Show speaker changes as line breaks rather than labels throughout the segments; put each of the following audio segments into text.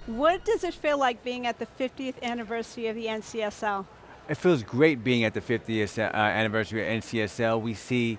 What does it feel like being at the 50th anniversary of the NCSL?
It feels great being at the 50th anniversary of NCSL. We see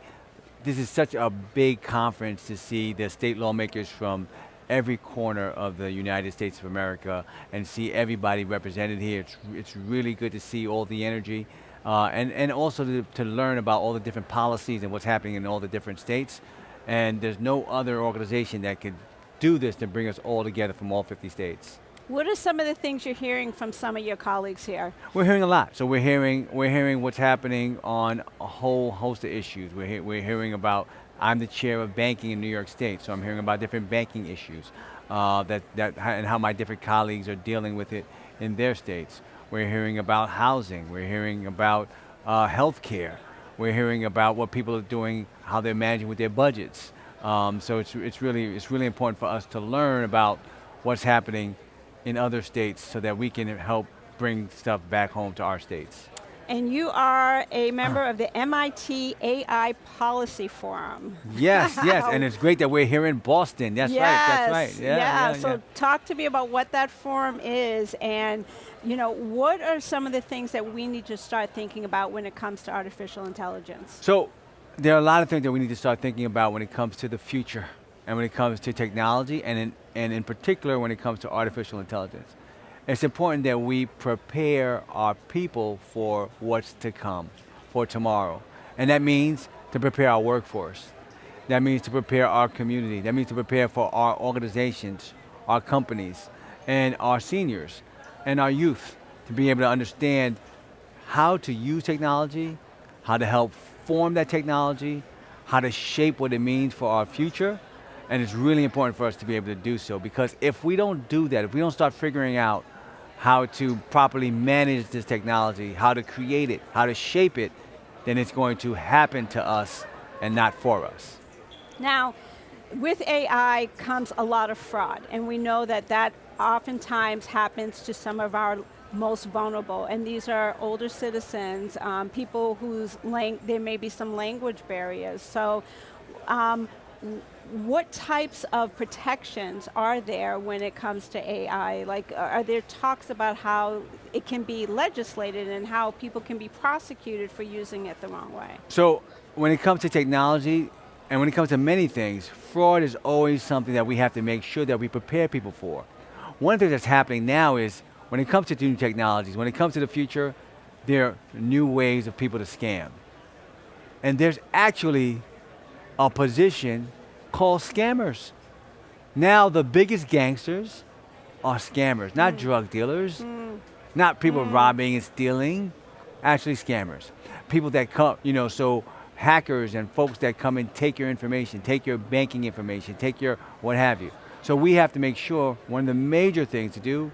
this is such a big conference to see the state lawmakers from every corner of the United States of America and see everybody represented here. It's really good to see all the energy and also to learn about all the different policies and what's happening in all the different states. And there's no other organization that could do this to bring us all together from all 50 states.
What are some of the things you're hearing from some of your colleagues here?
We're hearing a lot. So we're hearing what's happening on a whole host of issues. We're hearing about. I'm the chair of banking in New York State, so I'm hearing about different banking issues and how my different colleagues are dealing with it in their states. We're hearing about housing. We're hearing about healthcare. We're hearing about what people are doing, how they're managing with their budgets. So it's really important for us to learn about what's happening in other states so that we can help bring stuff back home to our states.
And you are a member of the MIT AI Policy Forum.
Yes, yes, and it's great that we're here in Boston. That's right, that's right. Yeah, yeah,
So
yeah.
talk to me about what that forum is and what are some of the things that we need to start thinking about when it comes to artificial intelligence?
So there are a lot of things that we need to start thinking about when it comes to the future and when it comes to technology and in particular when it comes to artificial intelligence. It's important that we prepare our people for what's to come, for tomorrow. And that means to prepare our workforce. That means to prepare our community. That means to prepare for our organizations, our companies, and our seniors, and our youth to be able to understand how to use technology, how to help form that technology, how to shape what it means for our future. And it's really important for us to be able to do so because if we don't do that, if we don't start figuring out how to properly manage this technology, how to create it, how to shape it, then it's going to happen to us and not for us.
Now, with AI comes a lot of fraud, and we know that that oftentimes happens to some of our most vulnerable, and these are older citizens, people there may be some language barriers. So what types of protections are there when it comes to AI? Like, are there talks about how it can be legislated and how people can be prosecuted for using it the wrong way?
So when it comes to technology, and when it comes to many things, fraud is always something that we have to make sure that we prepare people for. One thing that's happening now is when it comes to new technologies, when it comes to the future, there are new ways of people to scam. And there's actually a position called scammers. Now the biggest gangsters are scammers, not drug dealers, not people robbing and stealing, actually scammers. People that come, so hackers and folks that come and take your information, take your banking information, take your what have you. So we have to make sure one of the major things to do,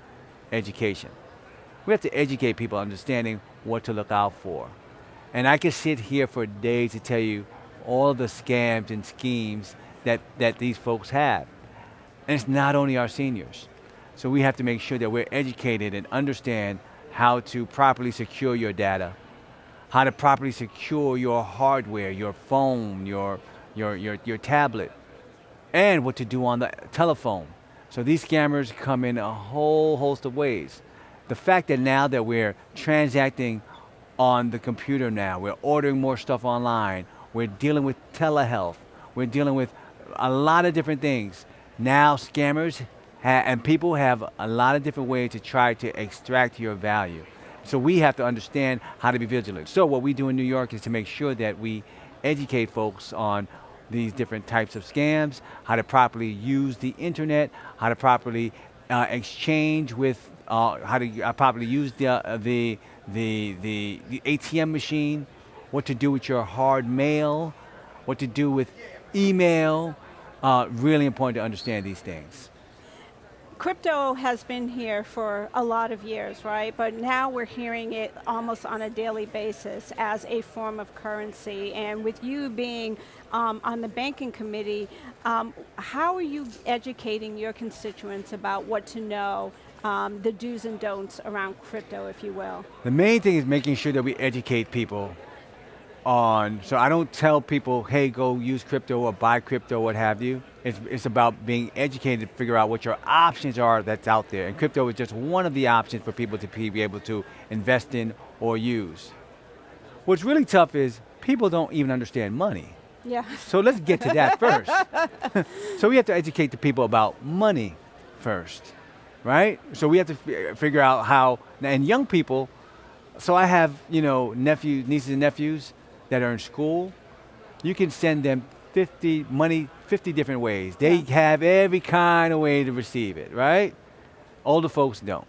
education. We have to educate people understanding what to look out for. And I could sit here for days to tell you all the scams and schemes that these folks have. And it's not only our seniors. So we have to make sure that we're educated and understand how to properly secure your data, how to properly secure your hardware, your phone, your tablet, and what to do on the telephone. So these scammers come in a whole host of ways. The fact that now that we're transacting on the computer now, we're ordering more stuff online, we're dealing with telehealth, we're dealing with a lot of different things. Now scammers and people have a lot of different ways to try to extract your value. So we have to understand how to be vigilant. So what we do in New York is to make sure that we educate folks on these different types of scams, how to properly use the internet, how to properly exchange with, how to properly use the ATM machine, what to do with your hard mail, what to do with email. Really important to understand these things.
Crypto has been here for a lot of years, right? But now we're hearing it almost on a daily basis as a form of currency. And with you being on the banking committee, how are you educating your constituents about what to know, the do's and don'ts around crypto, if you will?
The main thing is making sure that we educate people So I don't tell people, hey, go use crypto or buy crypto, what have you. It's about being educated to figure out what your options are that's out there. And crypto is just one of the options for people to be able to invest in or use. What's really tough is people don't even understand money.
Yeah.
So let's get to that first. So we have to educate the people about money first, right? So we have to figure out how, and young people, so I have, nieces and nephews that are in school. You can send them 50 different ways. They
Yeah.
have every kind of way to receive it, right? Older folks don't.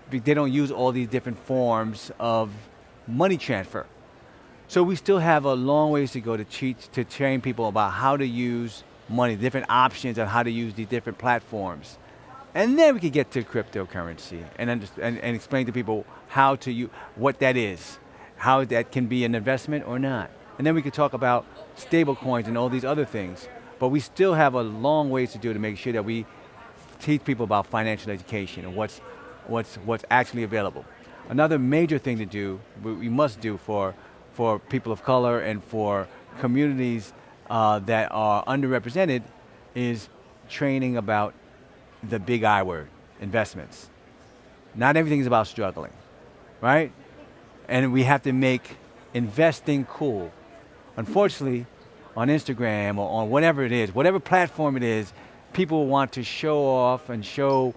They don't use all these different forms of money transfer. So we still have a long ways to go to train people about how to use money, different options on how to use these different platforms. And then we can get to cryptocurrency and explain to people how to use, what that is, how that can be an investment or not. And then we could talk about stable coins and all these other things. But we still have a long ways to do to make sure that we teach people about financial education and what's actually available. Another major thing to do, we must do for people of color and for communities that are underrepresented, is training about the big I word, investments. Not everything is about struggling, right? And we have to make investing cool. Unfortunately, on Instagram or on whatever it is, whatever platform it is, people want to show off and show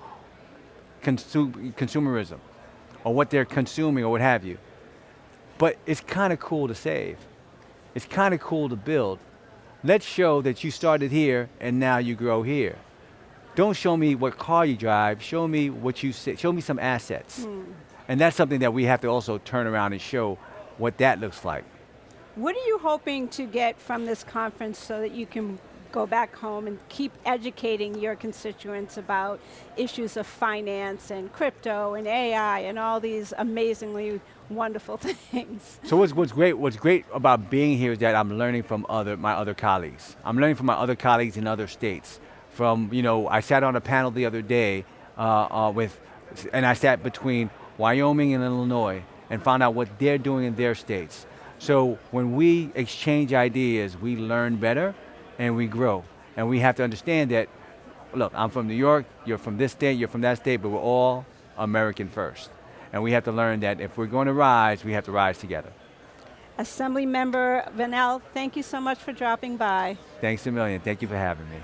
consumerism or what they're consuming or what have you. But it's kind of cool to save. It's kind of cool to build. Let's show that you started here and now you grow here. Don't show me what car you drive. Show me what you say. Show me some assets. And that's something that we have to also turn around and show what that looks like.
What are you hoping to get from this conference so that you can go back home and keep educating your constituents about issues of finance and crypto and AI and all these amazingly wonderful things?
So what's great about being here is that I'm learning from my other colleagues. I'm learning from my other colleagues in other states. I sat on a panel the other day and I sat between Wyoming and Illinois and found out what they're doing in their states. So when we exchange ideas, we learn better and we grow. And we have to understand that, look, I'm from New York, you're from this state, you're from that state, but we're all American first. And we have to learn that if we're going to rise, we have to rise together.
Assemblymember Vanel, thank you so much for dropping by.
Thanks a million. Thank you for having me.